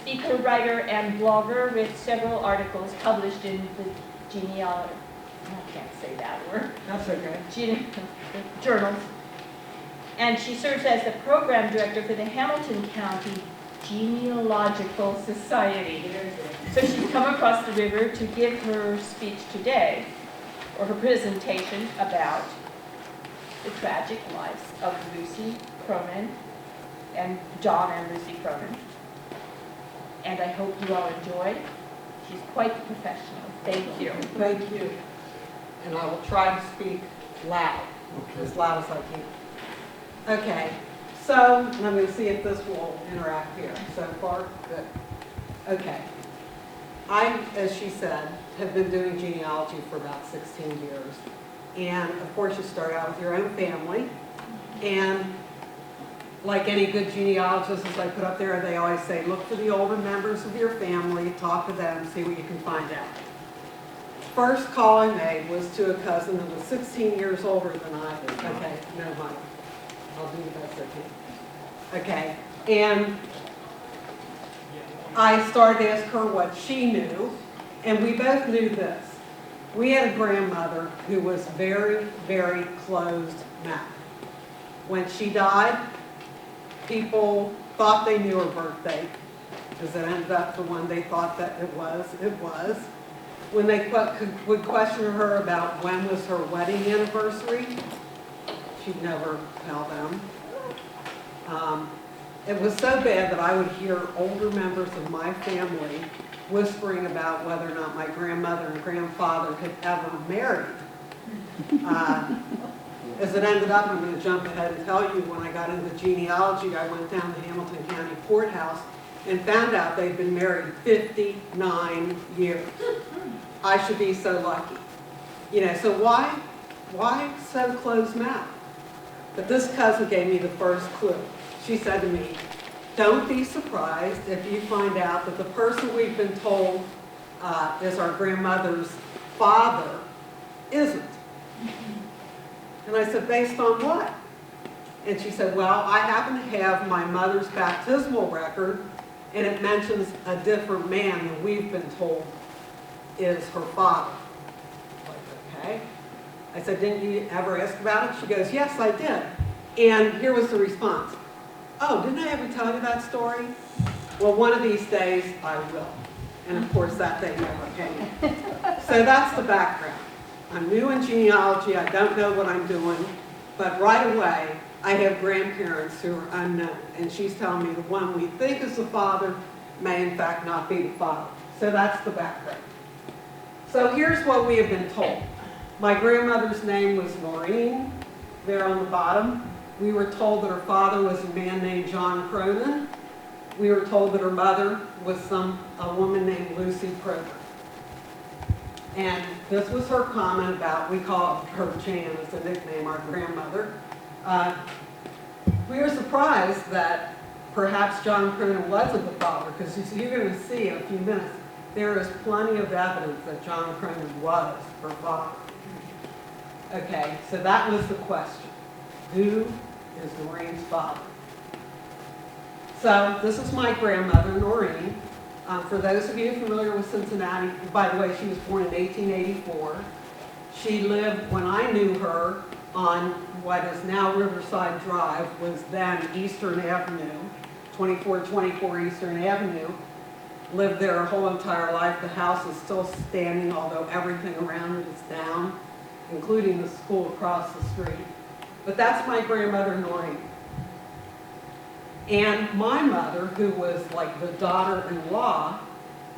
speaker, writer, and blogger with several articles published in the Genealogical. I can't say that word. That's okay. Journals. And she serves as the program director for the Hamilton County Genealogical Society. So she's come across the river to give her speech today, or her presentation about the tragic lives of Lucy Cronin and John and Lucy Cronin. And I hope you all enjoyed. She's quite professional. Thank you. Thank you. And I will try to speak loud, as loud as I can. Okay, so let me see if this will interact here. So far, good. Okay. I, as she said, have been doing genealogy for about 16 years. And of course, you start out with your own family. And like any good genealogist, as I put up there, they always say, look for the older members of your family, talk to them, see what you can find out. First call I made was to a cousin who was 16 years older than I was. Okay, no mind. I'll do the best I can. Okay, and I started to ask her what she knew, and we both knew this. We had a grandmother who was very, very closed-mouthed. When she died, people thought they knew her birthday, because it ended up the one they thought that it was. When they would question her about when was her wedding anniversary, she'd never tell them. It was so bad that I would hear older members of my family whispering about whether or not my grandmother and grandfather had ever married. As it ended up, I'm going to jump ahead and tell you, when I got into genealogy, I went down to Hamilton County Courthouse and found out they'd been married 59 years. I should be so lucky. You know, so why so closed-mouthed? But this cousin gave me the first clue. She said to me, don't be surprised if you find out that the person we've been told is our grandmother's father isn't. And I said, based on what? And she said, well, I happen to have my mother's baptismal record, and it mentions a different man than we've been told is her father. Like, okay. I said, didn't you ever ask about it? She goes, yes, I did. And here was the response. Oh, didn't I ever tell you that story? Well, one of these days I will. And of course, that day never came. So that's the background. I'm new in genealogy. I don't know what I'm doing. But right away, I have grandparents who are unknown. And she's telling me the one we think is the father may in fact not be the father. So that's the background. So here's what we have been told. My grandmother's name was Maureen, there on the bottom. We were told that her father was a man named John Cronin. We were told that her mother was a woman named Lucy Cronin. And this was her comment about, we call her Jan as a nickname, our grandmother. We were surprised that perhaps John Cronin wasn't the father, because you're going to see in a few minutes, there is plenty of evidence that John Cronin was her father. Okay, so that was the question. Who is Noreen's father? So this is my grandmother, Noreen. For those of you familiar with Cincinnati, by the way, she was born in 1884. She lived, when I knew her, on what is now Riverside Drive, was then Eastern Avenue, 2424 Eastern Avenue. Lived there her whole entire life. The house is still standing, although everything around it is down, including the school across the street. But that's my grandmother, Noreen. And my mother, who was like the daughter-in-law,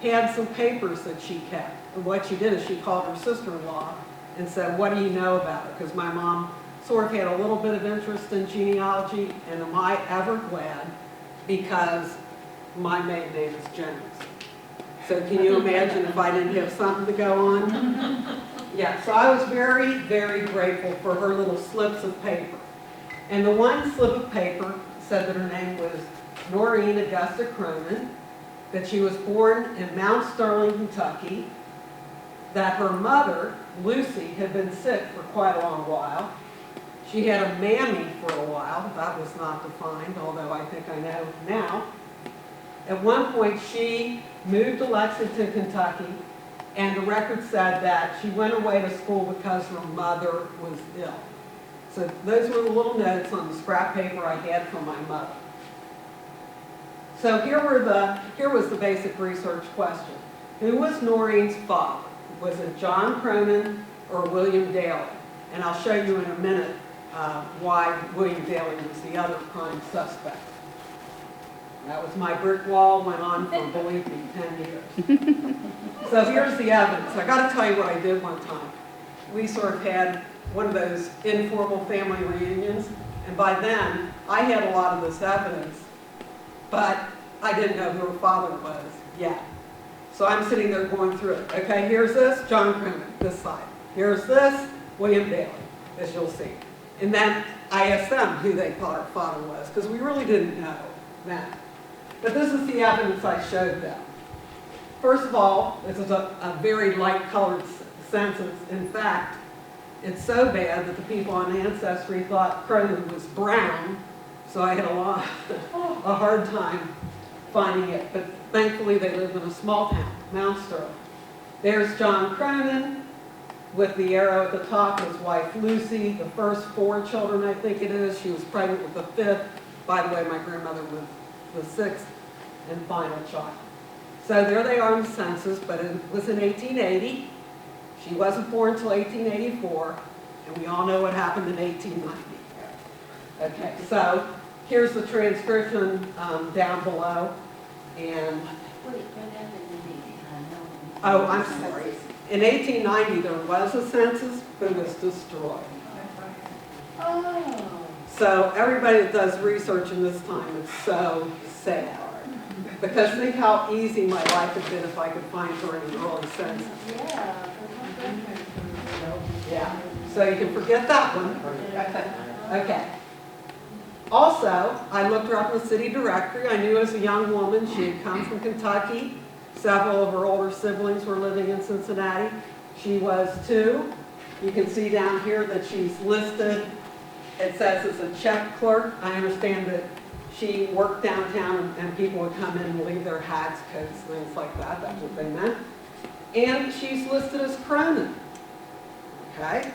had some papers that she kept. And what she did is she called her sister-in-law and said, what do you know about it? Because my mom sort of had a little bit of interest in genealogy, and am I ever glad, because my maiden name is Jones. So can you imagine if I didn't have something to go on? Yeah, so I was very, very grateful for her little slips of paper. And the one slip of paper said that her name was Noreen Augusta Cronin, that she was born in Mount Sterling, Kentucky, that her mother, Lucy, had been sick for quite a long while. She had a mammy for a while. That was not defined, although I think I know now. At one point, she moved to Lexington, Kentucky, and the record said that she went away to school because her mother was ill. So those were the little notes on the scrap paper I had from my mother. So here was the basic research question. Who was Noreen's father? Was it John Cronin or William Daly? And I'll show you in a minute why William Daly was the other prime suspect. That was my brick wall, went on for, believe me, 10 years. So here's the evidence. I got to tell you what I did one time. We sort of had one of those informal family reunions, and by then, I had a lot of this evidence, but I didn't know who her father was yet. So I'm sitting there going through it. Okay, here's this, John Cronin, this side. Here's this, William Daly, as you'll see. And then I asked them who they thought her father was, because we really didn't know then. But this is the evidence I showed them. First of all, this is a very light-colored census. In fact, it's so bad that the people on Ancestry thought Cronin was brown, so I had a hard time finding it. But thankfully, they lived in a small town, Mount Sterling. There's John Cronin with the arrow at the top, his wife Lucy, the first 4 children, I think it is. She was pregnant with the 5th. By the way, my grandmother was the 6th and final child. So there they are in the census, but it was in 1880. She wasn't born until 1884, and we all know what happened in 1890. Okay, so here's the transcription down below. And oh, I'm sorry. In 1890, there was a census, but it was destroyed. Oh. So everybody that does research in this time is so sad. Because think how easy my life had been if I could find her in an early census. Yeah. Yeah. So you can forget that one. Okay. Also, I looked her up in the city directory. I knew as a young woman she had come from Kentucky. Several of her older siblings were living in Cincinnati. She was 2. You can see down here that she's listed. It says as a check clerk. I understand that she worked downtown and people would come in and leave their hats, coats, things like that. That's what they meant. And she's listed as Cronin. Okay?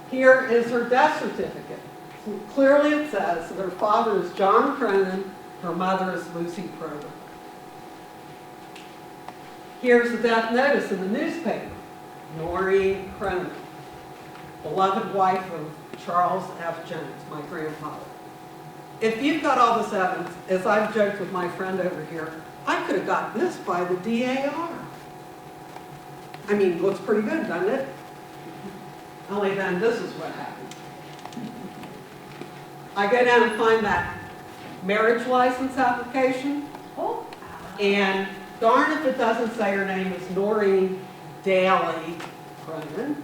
Here is her death certificate. So clearly it says that her father is John Cronin, her mother is Lucy Cronin. Here's the death notice in the newspaper. Noreen Cronin, beloved wife of Charles F. Jones, my grandfather. If you've got all this evidence, as I've joked with my friend over here, I could have got this by the DAR. I mean, looks pretty good, doesn't it? Only then, this is what happened. I go down and find that marriage license application, and darn if it doesn't say her name is Noreen Daly Cronin,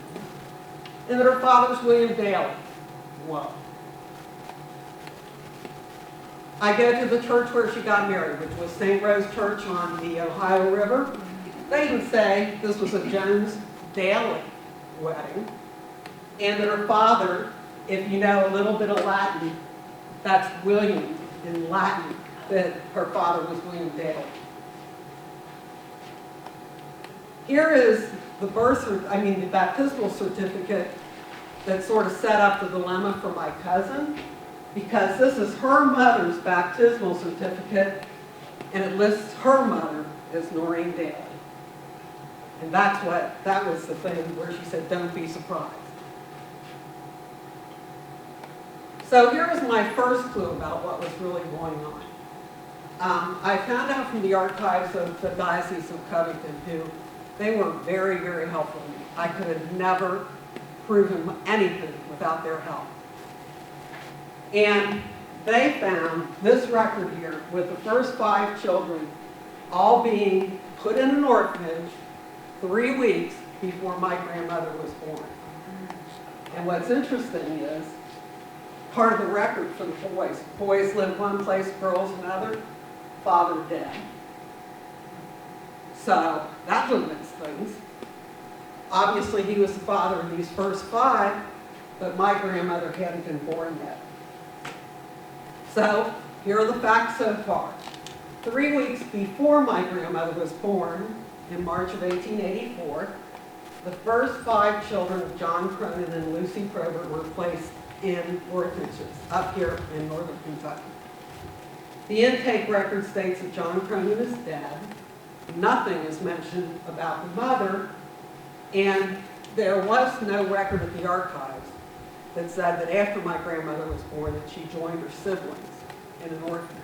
and that her father's William Daly. Whoa. I go to the church where she got married, which was St. Rose Church on the Ohio River. They even say this was a Jones-Daly wedding, and that her father, if you know a little bit of Latin, that's William in Latin, that her father was William Daly. Here is the the baptismal certificate that sort of set up the dilemma for my cousin, because this is her mother's baptismal certificate, and it lists her mother as Noreen Daly. And that was the thing where she said, don't be surprised. So here was my first clue about what was really going on. I found out from the archives of the Diocese of Covington, who they were very, very helpful to me. I could have never proven anything without their help. And they found this record here with the first 5 children all being put in an orphanage 3 weeks before my grandmother was born. And what's interesting is, part of the record for the boys. Boys lived one place, girls another, father dead. So that limits things. Obviously he was the father of these first 5, but my grandmother hadn't been born yet. So Here are the facts so far. 3 weeks before my grandmother was born, in March of 1884, the first 5 children of John Cronin and Lucy Probert were placed in orphanages up here in northern Kentucky. The intake record states that John Cronin is dead. Nothing is mentioned about the mother, and there was no record at the archives that said that after my grandmother was born that she joined her siblings in an orphanage.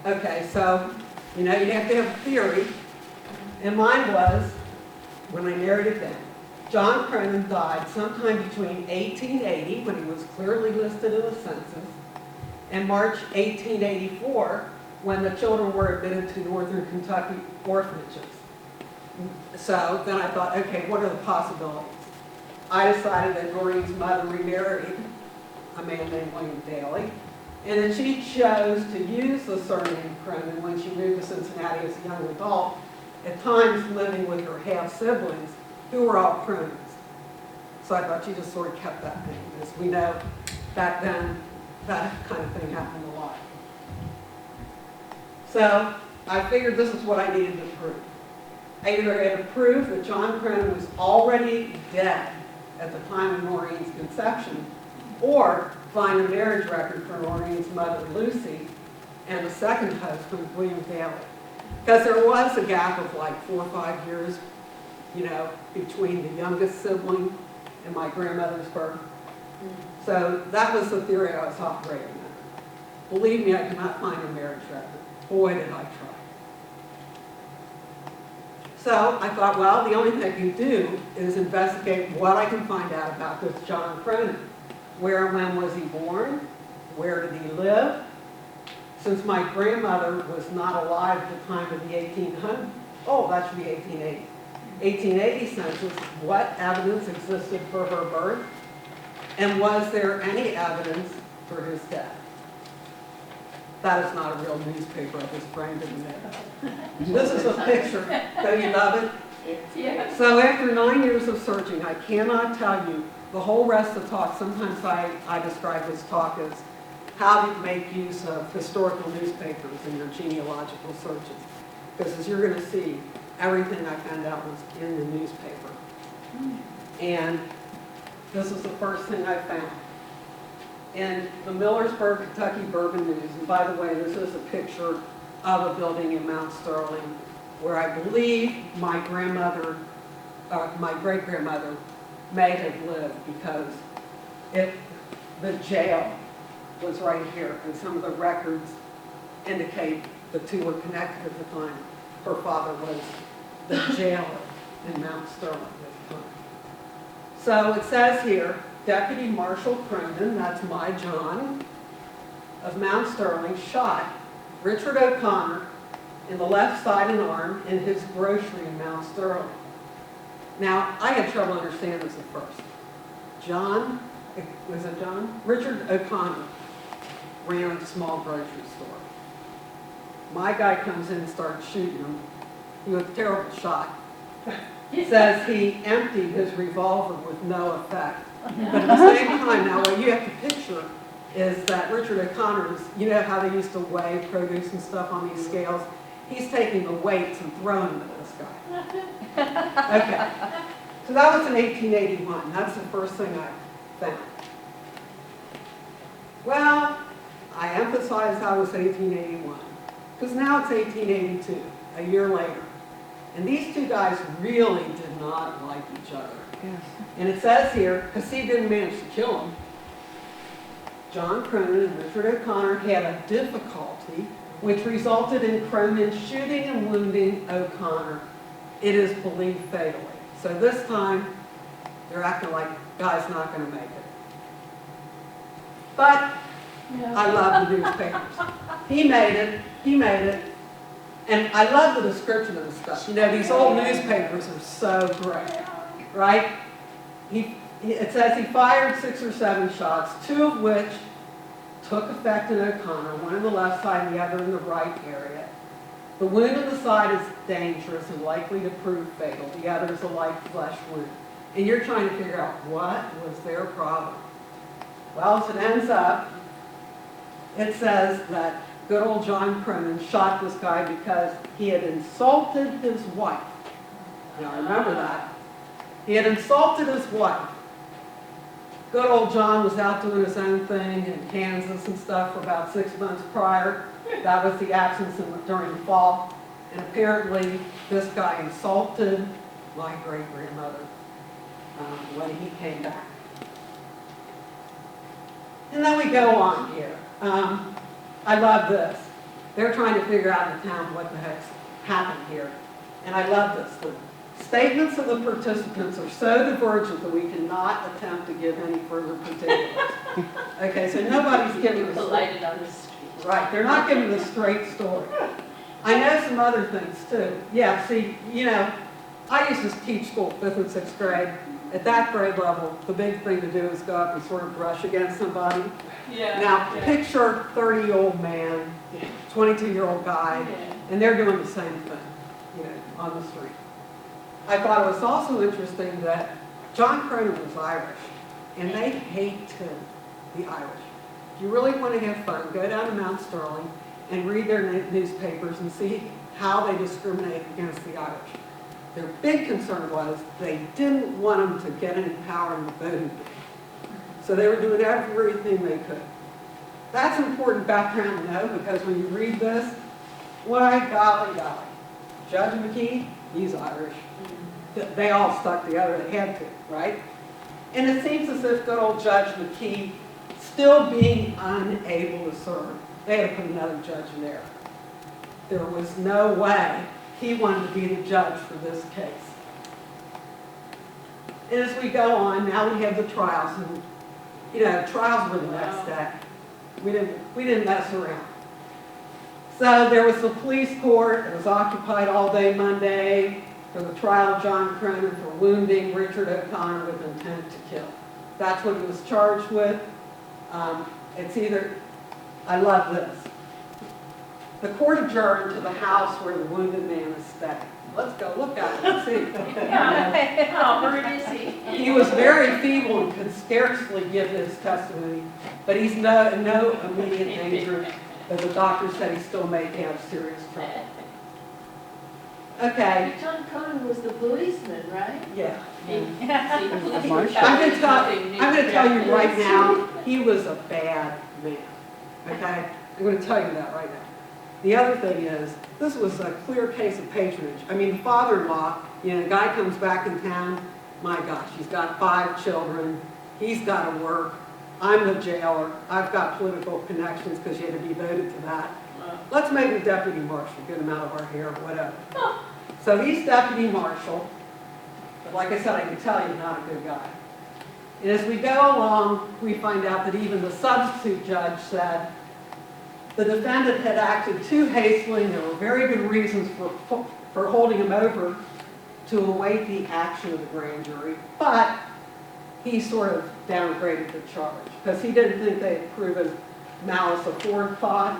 Okay, so, you know, you have to have a theory, and mine was, when I narrowed it down, John Cronin died sometime between 1880, when he was clearly listed in the census, and March 1884, when the children were admitted to northern Kentucky orphanages. So then I thought, okay, what are the possibilities? I decided that Noreen's mother remarried a man named William Daly, and that she chose to use the surname Cronin when she moved to Cincinnati as a young adult, at times living with her half-siblings, who were all Cronins. So I thought she just sort of kept that name. As we know, back then, that kind of thing happened a lot. So I figured this is what I needed to prove. I either had to prove that John Cronin was already dead at the time of Noreen's conception, or find a marriage record for Noreen's mother, Lucy, and the second husband, William Daly. Because there was a gap of like 4 or 5 years, you know, between the youngest sibling and my grandmother's birth. So that was the theory I was operating on. Believe me, I could not find a marriage record. Boy, did I try. So I thought, well, the only thing I can do is investigate what I can find out about this John Cronin. Where and when was he born? Where did he live? Since my grandmother was not alive at the time of the 1800s, oh, that should be 1880. 1880 census, what evidence existed for her birth? And was there any evidence for his death? That is not a real newspaper, I just framed it in there. This is a picture. Don't you love it? Yeah. So after 9 years of searching, I cannot tell you the whole rest of the talk. Sometimes I describe this talk as how to make use of historical newspapers in your genealogical searches. Because as you're going to see, everything I found out was in the newspaper. And this is the first thing I found. In the Millersburg, Kentucky Bourbon News, and by the way, this is a picture of a building in Mount Sterling where I believe my grandmother, my great-grandmother may have lived, because the jail was right here, and some of the records indicate the two were connected at the time. Her father was the jailer in Mount Sterling at the time. So it says here, Deputy Marshal Cronin, that's my John, of Mount Sterling, shot Richard O'Connor in the left side and arm in his grocery in Mount Sterling. Now, I had trouble understanding this at first. John, was it John? Richard O'Connor ran a small grocery store. My guy comes in and starts shooting him. He was a terrible shot. It says he emptied his revolver with no effect. But at the same time, now what you have to picture is that Richard O'Connor's, you know how they used to weigh produce and stuff on these scales? He's taking the weights and throwing them at this guy. Okay. So that was in 1881. That's the first thing I found. Well, I emphasize that was 1881. Because now it's 1882, a year later. And these two guys really did not like each other. Yes. And it says here, because he didn't manage to kill him, John Cronin and Richard O'Connor had a difficulty which resulted in Cronin shooting and wounding O'Connor. It is believed fatally. So this time, they're acting like guy's not going to make it. But I love the newspapers. He made it. And I love the description of the stuff. You know, these old newspapers are so great, right? It says he fired 6 or 7 shots, 2 of which took effect in O'Connor, one in the left side and the other in the right area. The wound in the side is dangerous and likely to prove fatal. The other is a light flesh wound. And you're trying to figure out what was their problem. Well, as it ends up, It says that good old John Cronin shot this guy because he had insulted his wife. Now remember that. He had insulted his wife. Good old John was out doing his own thing in Kansas and stuff for about 6 months prior. That was the absence during the fall. And apparently this guy insulted my great-grandmother when he came back. And then we go on here. I love this. They're trying to figure out in the town what the heck's happened here. And I love this. The statements of the participants are so divergent that we cannot attempt to give any further particulars. Okay, so nobody's giving us Collided on the street. right. They're not giving the straight story. I know some other things too. Yeah, see, you know, I used to teach school 5th and 6th grade. At that grade level, the big thing to do is go up and sort of brush against somebody. Yeah. Now, picture 30-year-old man, 22-year-old guy, and they're doing the same thing, you know, on the street. I thought it was also interesting that John Cronin was Irish, and they hated the Irish. If you really want to have fun, go down to Mount Sterling and read their newspapers and see how they discriminate against the Irish. Their big concern was they didn't want them to get any power in the voting booth. So they were doing everything they could. That's important background to know because when you read this, why golly golly. Judge McKee, he's Irish. They all stuck together, they had to, right? And it seems as if good old Judge McKee, still being unable to serve, they had to put another judge in there. There was no way he wanted to be the judge for this case. And as we go on, now we have the trials, and you know, trials were the next day. We didn't mess around. So there was the police court. It was occupied all day Monday for the trial of John Cronin for wounding Richard O'Connor with intent to kill. That's what he was charged with. It's either, I love this. The court adjourned to the house where the wounded man is staying. Let's go look at it and see. How hurt is he? He was very feeble and could scarcely give his testimony, but he's in no immediate danger, but the doctor said he still may have serious trouble. Okay. John Cronin was the policeman, right? Yeah. I'm I'm going to tell you right now, he was a bad man. Okay? I'm going to tell you that right now. The other thing is, this was a clear case of patronage. I mean, the father-in-law, you know, the guy comes back in town, my gosh, he's got 5 children, he's got to work, I'm the jailer, I've got political connections because you had to be voted to that. Let's make him deputy marshal, get him out of our hair, whatever. So he's deputy marshal, but like I said, I can tell you, not a good guy. And as we go along, we find out that even the substitute judge said the defendant had acted too hastily, and there were very good reasons for holding him over to await the action of the grand jury, but he sort of downgraded the charge because he didn't think they had proven malice aforethought,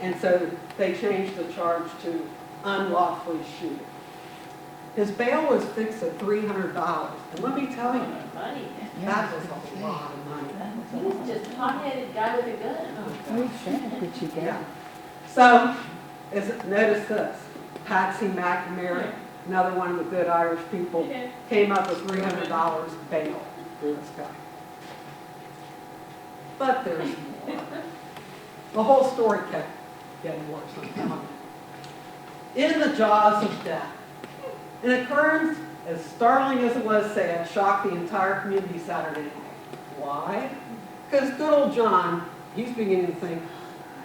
and so they changed the charge to unlawfully shooting. His bail was fixed at $300, and let me tell you, Money. that was a lot of money. He was just a hot-headed guy with a gun. Yeah. So, notice this, Patsy McNamara, another one of the good Irish people, came up with $300 bail for this guy. But there's more. The whole story kept getting worse, I'm telling you. In the jaws of death. An occurrence as startling as it was sad shocked the entire community Saturday night. Why? Because good old John, he's beginning to think,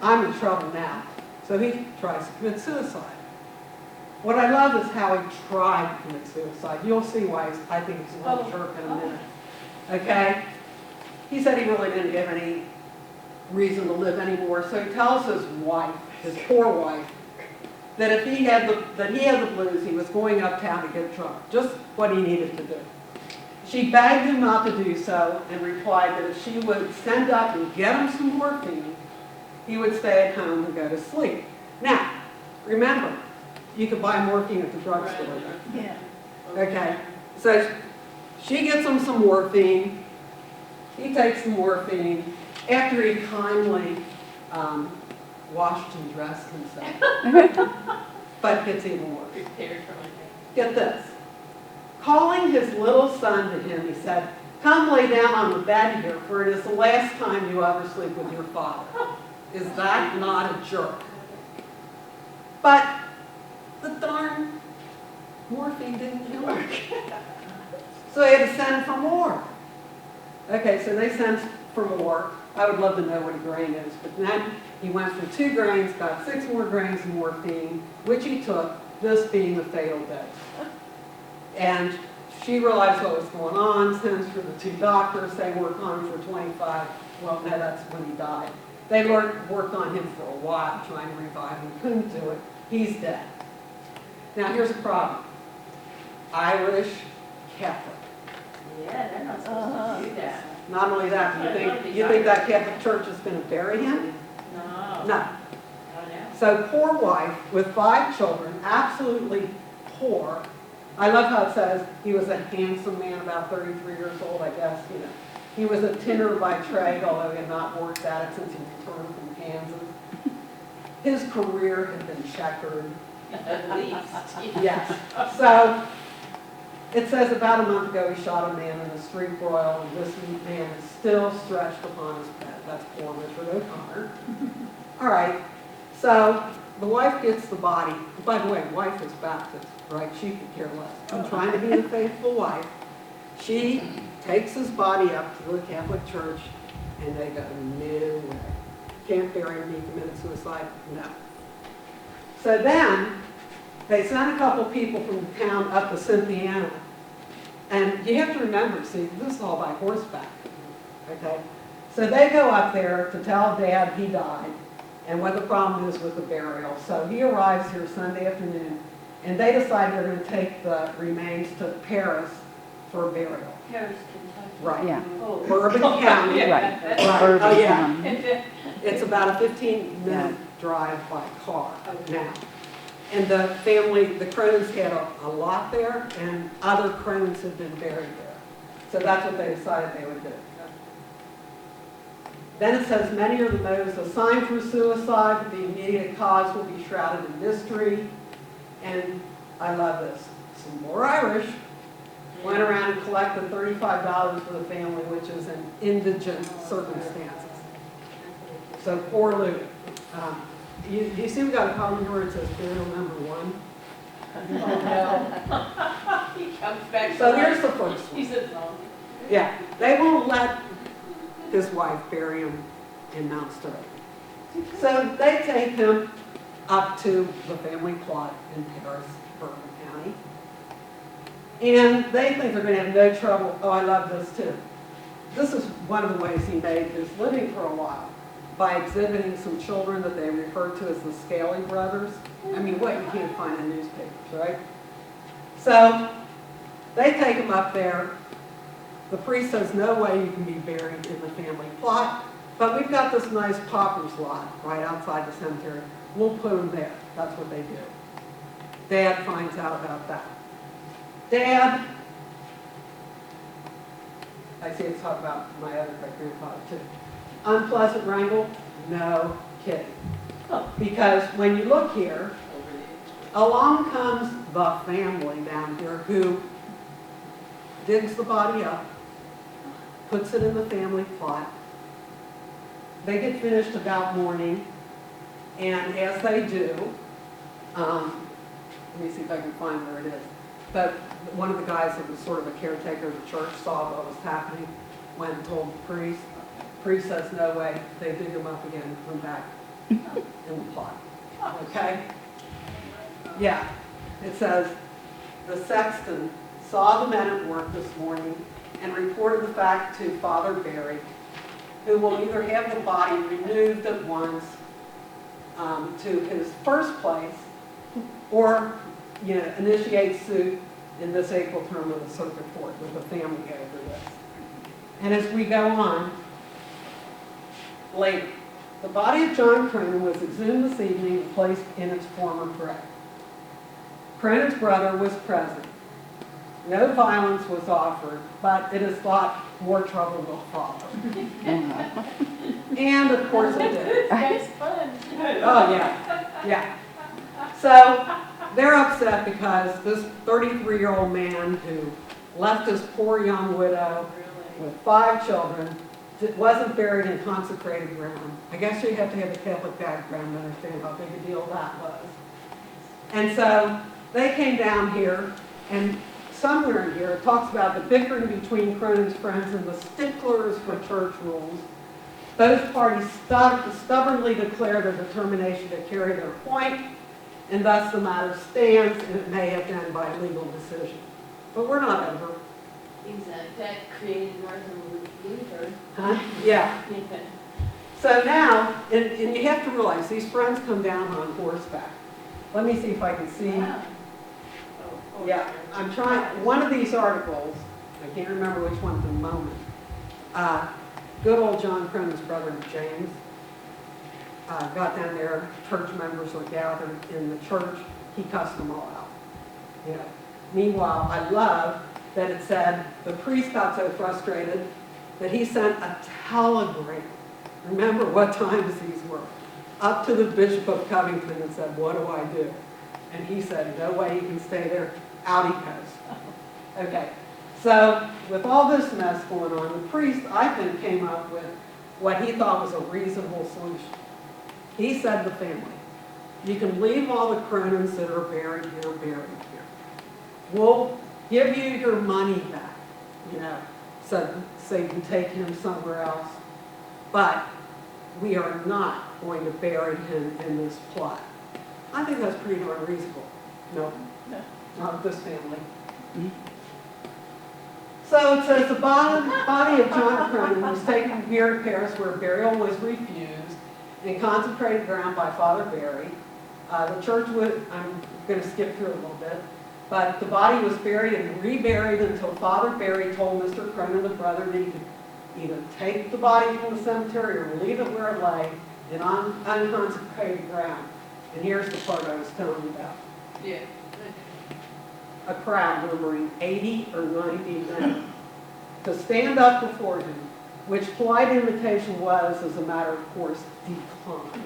I'm in trouble now. So he tries to commit suicide. What I love is how he tried to commit suicide. You'll see why I think he's a little jerk in a minute. Okay? He said he really didn't have any reason to live anymore, so he tells his wife, his poor wife, that if he had the blues, he was going uptown to get drunk. Just what he needed to do. She begged him not to do so and replied that if she would send up and get him some morphine, he would stay at home and go to sleep. Now, remember, you could buy morphine at the drugstore. Yeah. Okay, so she gets him some morphine. He takes the morphine. After he kindly washed and dressed himself. But gets even worse. Prepared for my day. Get this. Calling his little son to him, he said, "Come lay down on the bed here, for it is the last time you ever sleep with your father." Is that not a jerk? But the darn morphine didn't work. So they had to send for more. Okay, so they sent for more. I would love to know what a grain is, but then he went from 2 grains, got 6 more grains of morphine, which he took, this being the fatal dose. And she realized what was going on, sends for the 2 doctors. They worked on him for 25. Well, no, that's when he died. They worked on him for a while, trying to revive him. Couldn't do it. He's dead. Now, here's a problem. Irish Catholic. Yeah, they're not supposed to do that. Not only that, you think that Catholic Church is going to bury him? No. No. Oh, no. So poor wife with 5 children, absolutely poor. I love how it says he was a handsome man, about 33 years old, I guess, you know. He was a tinner by trade, although he had not worked at it since he returned from Kansas. His career had been checkered. At least. Yes. So it says about a month ago he shot a man in a street broil, and this man is still stretched upon his bed. That's poor Richard O'Connor. All right. So the wife gets the body. By the way, wife is Baptist, right? She could care less. I'm trying to be the faithful wife. She takes his body up to the Catholic Church, and they go, "No way. Can't bury him. He committed suicide." No. So then they sent a couple people from the town up to Cynthiana. And you have to remember, see, this is all by horseback. Okay? So they go up there to tell Dad he died and what the problem is with the burial. So he arrives here Sunday afternoon, and they decide they're going to take the remains to Paris for burial. Paris, Kentucky. Right. Yeah. Oh. Bourbon County. Yeah, Right. that's Right. Bourbon Oh, yeah. County. It's about a 15-minute drive by car now. And the family, the Cronins had a lot there, and other Cronins had been buried there. So that's what they decided they would do. Then it says, many are the motives assigned for suicide, but the immediate cause will be shrouded in mystery. And I love this. Some more Irish went around and collected $35 for the family, which is in indigent circumstances. So poor Lou. You see we got a column here where it says burial number 1. He comes back. So here's the first one. He says, no. Yeah, they won't let his wife bury him in Mount Sterling. So they take him up to the family plot in Paris, Bourbon County. And they think they're going to have no trouble. Oh, I love this too. This is one of the ways he made his living for a while, by exhibiting some children that they refer to as the Scaly brothers. I mean, what you can't find in newspapers, right? So they take him up there. The priest says, no way you can be buried in the family plot, but we've got this nice pauper's lot right outside the cemetery. We'll put him there. That's what they do. Dad finds out about that. Dad, I see it's talk about my other great-grandfather too. Unpleasant wrangle? No kidding. Because when you look here, along comes the family down here who digs the body up, puts it in the family plot. They get finished about morning, and as they do, let me see if I can find where it is. But one of the guys that was sort of a caretaker of the church saw what was happening, went and told the priest. Priest says, no way. They dig him up again and put him back in the plot. Okay? Yeah. It says, the sexton saw the men at work this morning and reported the fact to Father Barry, who will either have the body removed at once to his first place or, initiate suit in this April term of the circuit court with the family over this. And as we go on, later, the body of John Cronin was exhumed this evening and placed in its former grave. Cronin's brother was present. No violence was offered, but it is thought more trouble will follow. And of course it did. That's fun. Oh, yeah, yeah. So they're upset because this 33-year-old man who left his poor young widow with 5 children wasn't buried in consecrated ground. I guess you have to have a Catholic background to understand how big a deal that was. And so they came down here, and somewhere in here it talks about the bickering between Cronin's friends and the sticklers for church rules. Both parties stubbornly declare their determination to carry their point, and thus the matter stands, and it may have been by legal decision. But we're not over. Exactly. That created Martin Luther. Huh? Yeah. So now, and you have to realize, these friends come down on horseback. Let me see if I can see. Wow. Yeah, I'm trying, one of these articles, I can't remember which one at the moment, good old John Cronin's brother James got down there, church members were gathered in the church, he cussed them all out. You know. Meanwhile, I love that it said the priest got so frustrated that he sent a telegram, remember what times these were, up to the Bishop of Covington and said, what do I do? And he said, no way you can stay there, out he goes. Okay, so with all this mess going on, the priest, I think, came up with what he thought was a reasonable solution. He said to the family, you can leave all the Cronins that are buried here. We'll give you your money back, you know, so you can take him somewhere else. But we are not going to bury him in this plot. I think that's pretty darn reasonable. No, not with this family. So it says the body of John Cronin was taken here in Paris where burial was refused and consecrated ground by Father Barry. The church would, I'm going to skip through it a little bit, but the body was buried and reburied until Father Barry told Mr. Cronin, the brother, that he could either take the body from the cemetery or leave it where it lay in unconsecrated ground. And here's the part I was telling you about. Yeah. A crowd numbering 80 or 90 men to stand up before him, which polite invitation was, as a matter of course, declined.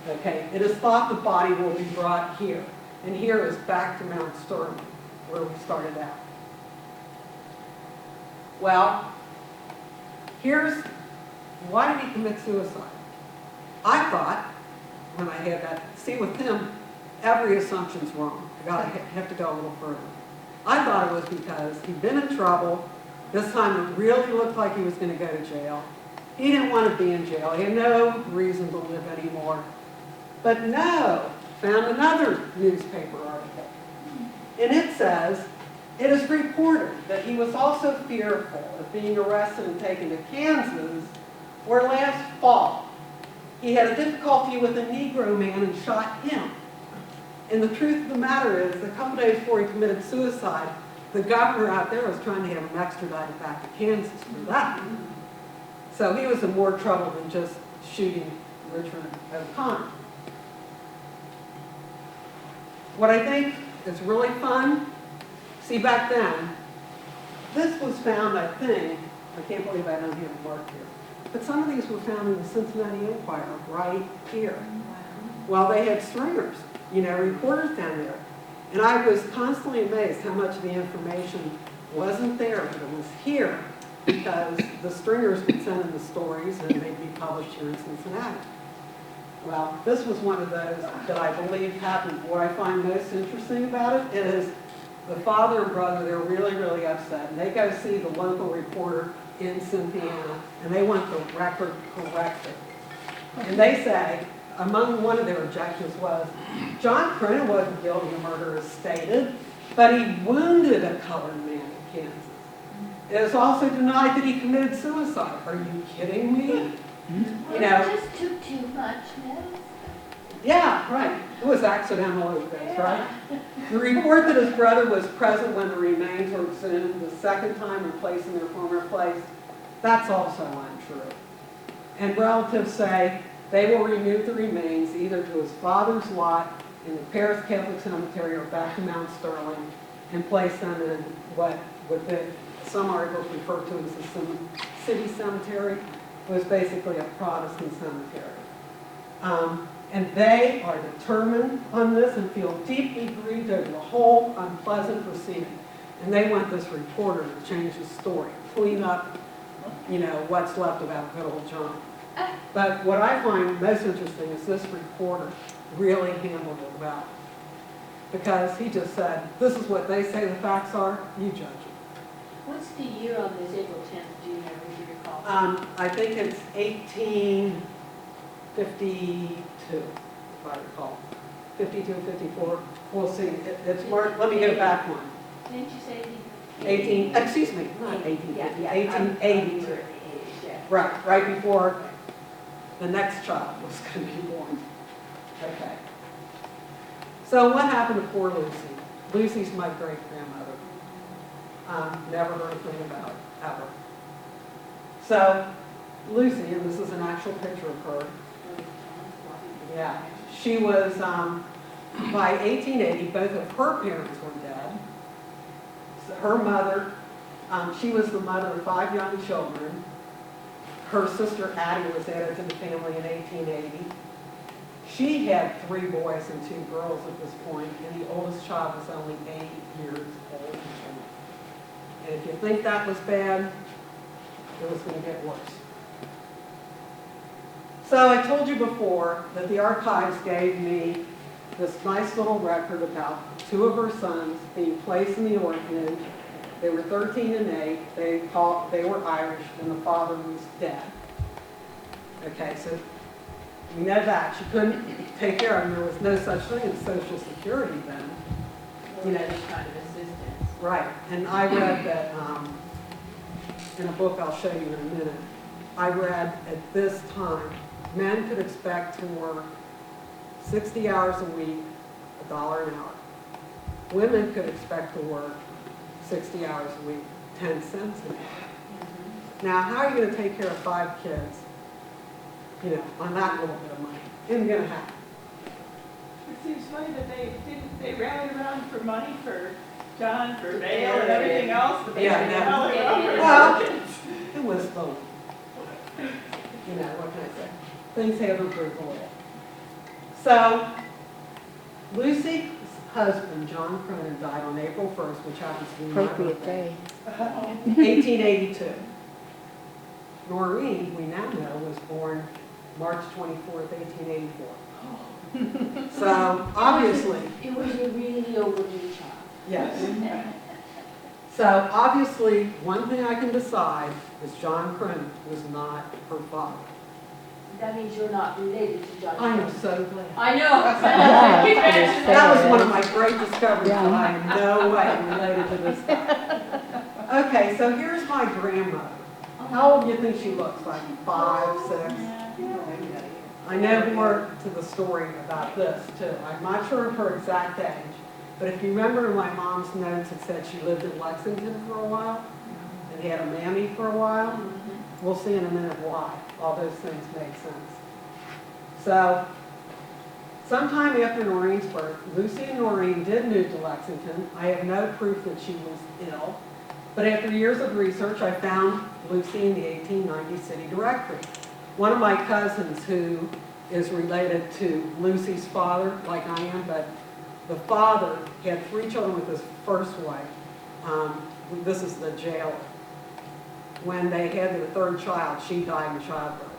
Okay, it is thought the body will be brought here. And here is back to Mount Sterling, where we started out. Well, here's, why did he commit suicide? I thought, when I had that, see with him, every assumption's wrong. I have to go a little further. I thought it was because he'd been in trouble. This time it really looked like he was going to go to jail. He didn't want to be in jail. He had no reason to live anymore. But no, found another newspaper article. And it says, it is reported that he was also fearful of being arrested and taken to Kansas, where last fall he had a difficulty with a Negro man and shot him. And the truth of the matter is, a couple days before he committed suicide, the governor out there was trying to have him extradited back to Kansas for that. So he was in more trouble than just shooting Richard O'Connor. What I think is really fun, see back then, this was found, I think, I can't believe I don't have it marked here, but some of these were found in the Cincinnati Enquirer right here. Well, they had stringers, you know, reporters down there. And I was constantly amazed how much of the information wasn't there, but it was here because the stringers would send in the stories and they'd be published here in Cincinnati. Well, this was one of those that I believe happened. What I find most interesting about it is the father and brother, they're really, really upset. And they go see the local reporter in Cynthiana, and they want the record corrected. And they say, among one of their objections was, John Cronin wasn't guilty of murder as stated, but he wounded a colored man in Kansas. It is also denied that he committed suicide. Are you kidding me? You know, Just took too much medicine. yeah, right. It was accidental overdose, right? The report that his brother was present when the remains were exhumed the second time and placed in their former place, that's also untrue. And relatives say they will remove the remains either to his father's lot in the Paris Catholic Cemetery or back to Mount Sterling and place them in what some articles refer to as the city cemetery. was basically a Protestant cemetery. And they are determined on this and feel deeply grieved over the whole unpleasant proceeding. And they want this reporter to change the story, clean up, what's left about good old John. But what I find most interesting is this reporter really handled it well. Because he just said, this is what they say the facts are, you judge it. What's the year on this April 10th, do you recall? I think it's 1852, if I recall. 52, 54, we'll see. It's marked, let me get it back one. Didn't you say? 1882. Yeah. 1882. Right before the next child was going to be born. Okay. So what happened to poor Lucy? Lucy's my great-grandmother. Never heard anything about it, ever. So Lucy, and this is an actual picture of her. Yeah. She was, by 1880, both of her parents were dead. So her mother, she was the mother of 5 young children. Her sister Addie was added to the family in 1880. She had 3 boys and 2 girls at this point, and the oldest child was only 8 years old. And if you think that was bad, it was going to get worse. So I told you before that the archives gave me this nice little record about 2 of her sons being placed in the orphanage. They were 13 and 8. They were Irish, and the father was dead. Okay, so we know that. She couldn't take care of them. There was no such thing as Social Security then. This kind of assistance. Right, and I read that, in a book I'll show you in a minute, I read at this time, men could expect to work 60 hours a week, $1 an hour. Women could expect to work 60 hours a week, 10 cents an hour. Now, how are you going to take care of 5 kids, on that little bit of money? Isn't going to happen. It seems funny that they rallied around for money for John, for bail and everything else, but they didn't rally around for Well, kids. it was both. What can I say? Things have improved a little. So, Lucy's husband, John Cronin, died on April 1st, which happens to be my birthday. 1882. Noreen, we now know, was born March 24th, 1884. So, obviously... It was a really overdue child. Yes. So, obviously, one thing I can decide is John Cronin was not her father. That means you're not related to John. I am so glad. I know. That was one of my great discoveries, that I am no way related to this guy. Okay, so here's my grandmother. How old do you think she looks? Like 5, 6? I know more to the story about this, too. I'm not sure of her exact age, but if you remember in my mom's notes, it said she lived in Lexington for a while and had a mammy for a while. We'll see in a minute why all those things make sense. So, sometime after Noreen's birth, Lucy and Noreen did move to Lexington. I have no proof that she was ill, but after years of research, I found Lucy in the 1890 city directory. One of my cousins, who is related to Lucy's father, like I am, but the father had 3 children with his first wife. This is the jailer. When they had their 3rd child, she died in childbirth.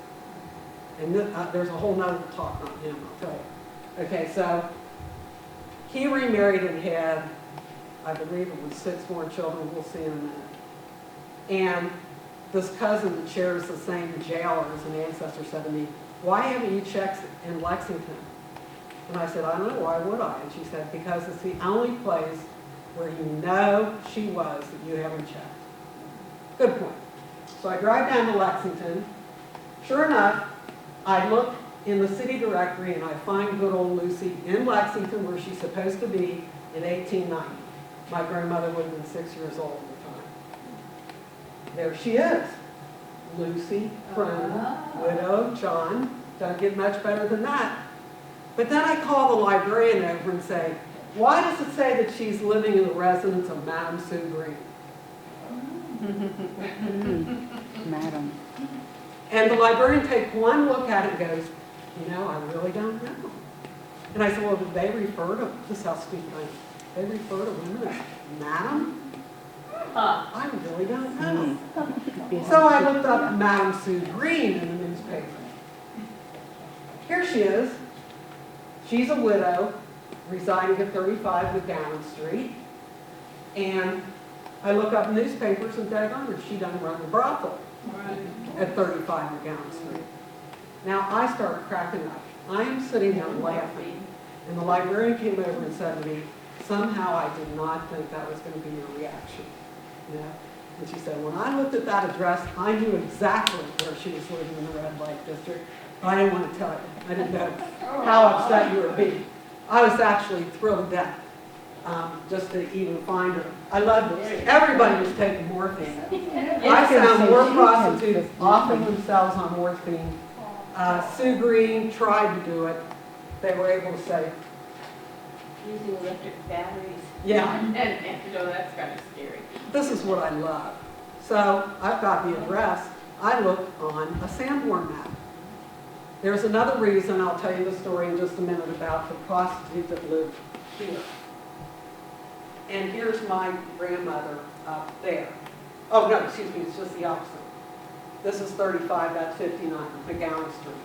And there's a whole nother talk on him, I'll tell you. Okay, so he remarried and had, I believe it was 6 more children. We'll see in a minute. And this cousin that shares the same jailer as an ancestor said to me, "Why haven't you checked in Lexington?" And I said, "I don't know, why would I?" And she said, "Because it's the only place where you know she was that you haven't checked." Good point. So I drive down to Lexington. Sure enough, I look in the city directory and I find good old Lucy in Lexington, where she's supposed to be, in 1890. My grandmother would have been 6 years old at the time. There she is. Lucy Cronin, widow of John. Don't get much better than that. But then I call the librarian over and say, "Why does it say that she's living in the residence of Madame Sue Green?" Madam. And the librarian takes one look at it and goes, you know, I really don't know. And I said, well, did they refer to, this is how stupid I am, they refer to women as madam? I really don't know. So I looked up Madam Sue Green in the newspaper. Here she is. She's a widow, residing at 35 McGowan Street. And I look up newspapers and daggone her, she done run the brothel at 35 McGowan Street. Now I started cracking up. I am sitting there laughing. And the librarian came over and said to me, somehow I did not think that was going to be your reaction. You know? And she said, when I looked at that address, I knew exactly where she was living in the red light district. I didn't want to tell you. I didn't know how upset you would be. I was actually thrilled to death just to even find her. I loved it. Everybody was taking morphine. I found more prostitutes offering themselves on morphine. Sue Green tried to do it. They were able to say, Using electric batteries. yeah, And you know, that's kind of scary. this is what I love. So I've got the address. I looked on a Sanborn map. There's another reason, I'll tell you the story in just a minute, about the prostitute that lived here. And here's my grandmother up there. Oh, no, excuse me, it's just the opposite. This is 35, that's 59, McGowan Street.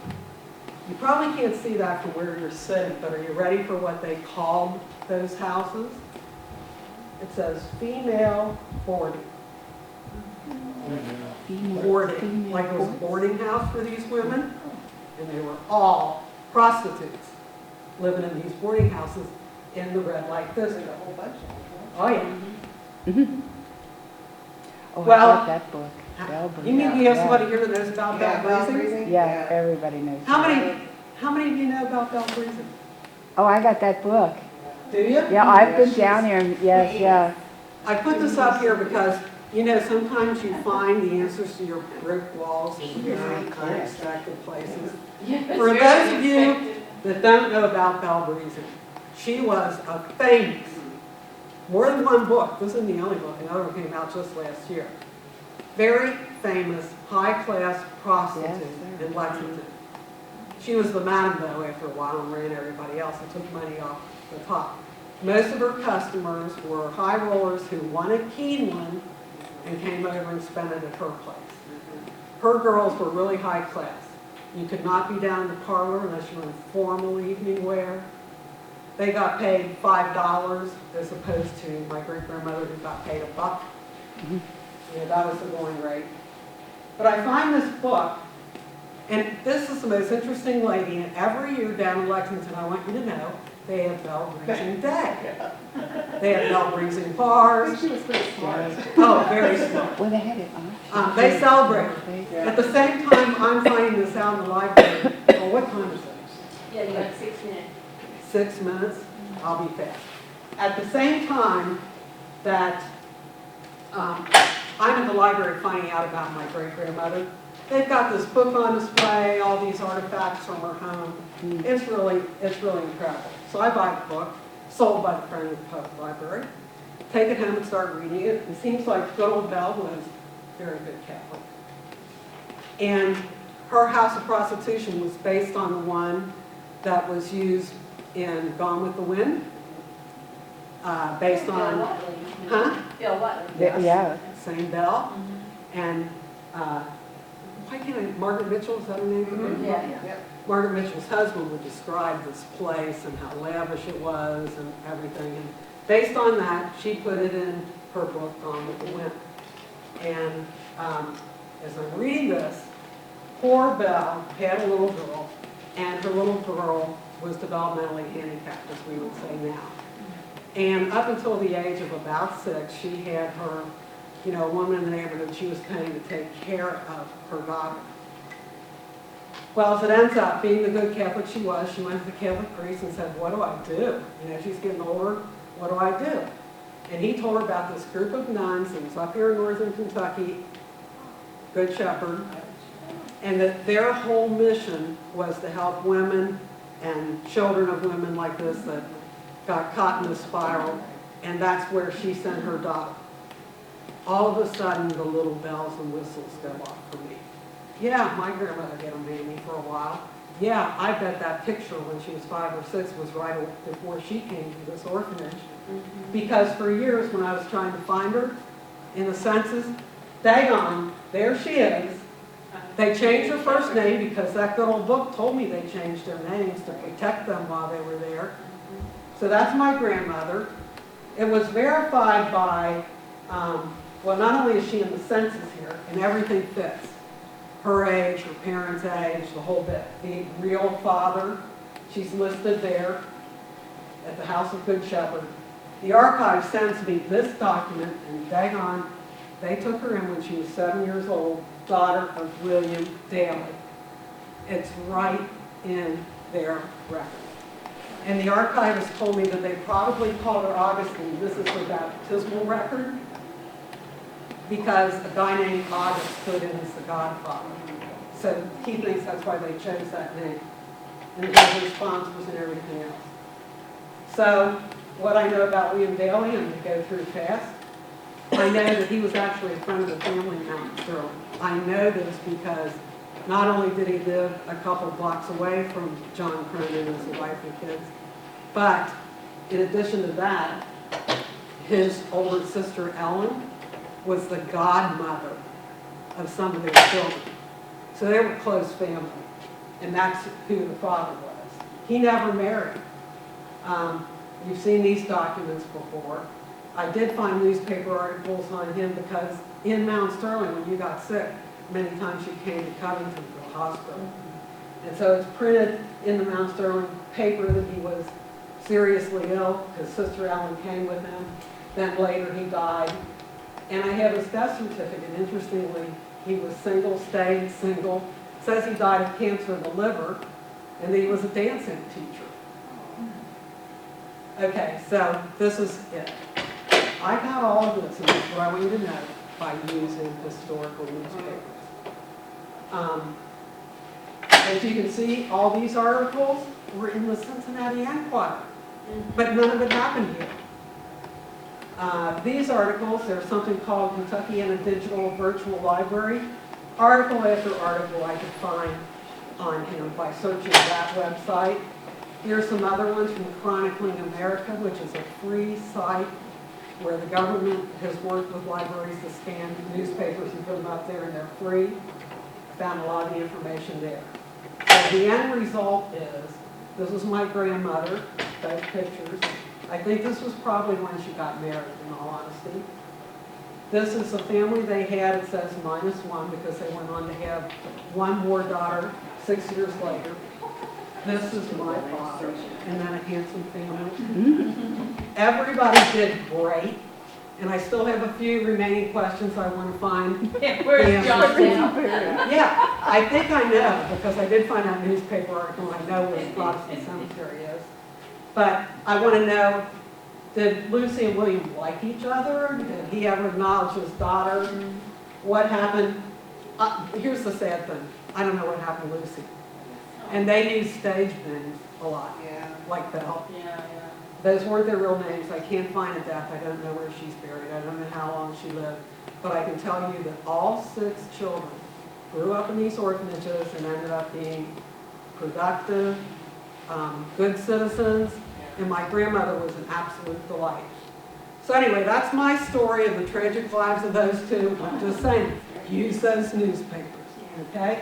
You probably can't see that from where you're sitting, but are you ready for what they called those houses? It says female boarding. Boarding, like it was a boarding house for these women. And they were all prostitutes living in these boarding houses in the red light district. A whole bunch of them. Oh, yeah. Oh, Well, I got that book. Bell You mean we have yeah. somebody here that knows about Bell Breezing? Yeah, everybody knows. How that. many of you know about Bell Breezing? Oh, I got that book. Do you? Yeah, I've been down there, and yes, yeah. I put this up here because, you know, sometimes you find the answers to your brick walls in very unexpected places. For those of you that don't know about Bell Breezing, she was a famous, more than one book, this isn't the only book, another one came out just last year. Very famous, high-class prostitute Yes, in Lexington. She was the madam, though, after a while and ran everybody else and took money off the top. Most of her customers were high rollers who wanted Keeneland and came over and spent it at her place. Her girls were really high class. You could not be down in the parlor unless you were in formal evening wear. They got paid $5 as opposed to my great-grandmother who got paid $1. Yeah, that was the going rate. But I find this book, and this is the most interesting lady, and every year down in Lexington, I want you to know, they have Bell Breezing Day. They have Bell Breezing bars. She was pretty smart. Oh, very smart. Well, they had it on. They celebrate. At the same time, I'm finding this out in the library. Well, what time is it? Yeah, you got 6 minutes. 6 minutes? I'll be fast. At the same time that I'm in the library finding out about my great-grandmother, they've got this book on display, all these artifacts from her home. It's really incredible. So I buy the book, sold by the friend of the public library, take it home and start reading it. It seems like good old Belle was a very good Catholic. And her house of prostitution was based on the one that was used in Gone with the Wind, based on, huh? Bill Butler. Yeah. Same Belle. And why can't I, Margaret Mitchell, is that her name? Yeah. Margaret Mitchell's husband would describe this place and how lavish it was and everything. And based on that, she put it in her book, Gone with the Wind. And as I'm reading this, poor Belle had a little girl, and her little girl was developmentally handicapped, as we would say now. And up until the age of about 6, she had her, you know, a woman in the neighborhood she was paying to take care of her daughter. Well, as it ends up, being the good Catholic she was, she went to the Catholic priest and said, what do I do? You know, she's getting older, what do I do? And he told her about this group of nuns that was up here in northern Kentucky, Good Shepherd, and that their whole mission was to help women and children of women like this that got caught in a spiral, and that's where she sent her daughter. All of a sudden, the little bells and whistles go off for me. Yeah, my grandmother had a mammy for a while. Yeah, I bet that picture when she was 5 or 6 was right before she came to this orphanage. Because for years when I was trying to find her in the census, daggone, there she is. They changed her first name because that good old book told me they changed their names to protect them while they were there. So that's my grandmother. It was verified by, well, not only is she in the census here, and everything fits. Her age, her parents' age, the whole bit. The real father, she's listed there at the House of Good Shepherd. The archive sends me this document, and daggone, they took her in when she was 7 years old, daughter of William Daly. It's right in their record. And the archivist told me that they probably called her Augustine. This is her baptismal record, because a guy named August stood in as the godfather. So he thinks that's why they chose that name. And his sponsors and everything else. So what I know about William Daly, I'm going to go through fast. I know that he was actually a friend of the family in Mount Sterling. I know this because not only did he live a couple blocks away from John Cronin and his wife and kids, but in addition to that, his older sister Ellen was the godmother of some of their children. So they were close family, and that's who the father was. He never married. You've seen these documents before. I did find newspaper articles on him because in Mount Sterling, when you got sick, many times you came to Covington to the hospital. And so it's printed in the Mount Sterling paper that he was seriously ill because Sister Ellen came with him. Then later he died. And I have his death certificate. Interestingly, he was single, stayed single. Says he died of cancer of the liver, and that he was a dancing teacher. Okay, so this is it. I got all of this, and this is what I want you to know, by using historical newspapers. As you can see, all these articles were in the Cincinnati Enquirer, but none of it happened here. These articles, there's something called Kentuckiana Digital Virtual Library. Article after article I could find on him by searching that website. Here's some other ones from Chronicling America, which is a free site where the government has worked with libraries to scan newspapers and put them up there, and they're free. Found a lot of the information there. So the end result is, this is my grandmother, those pictures. I think this was probably when she got married, in all honesty. This is a family they had, it says -1, because they went on to have one more daughter 6 years later. This is my father, and then a handsome family. Everybody did great, and I still have a few remaining questions I want to find. Where's John now? Yeah, I think I know, because I did find that newspaper article. I know where Protestant Cemetery is. But I want to know, did Lucy and William like each other? Did he ever acknowledge his daughter? What happened? Here's the sad thing. I don't know what happened to Lucy. And they use stage names a lot, like Belle. Yeah. Those weren't their real names. I can't find a death. I don't know where she's buried. I don't know how long she lived. But I can tell you that all 6 children grew up in these orphanages and ended up being productive, good citizens, and my grandmother was an absolute delight. So anyway, that's my story of the tragic lives of those two. I'm just saying, use those newspapers, okay?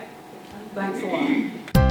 Thanks a lot.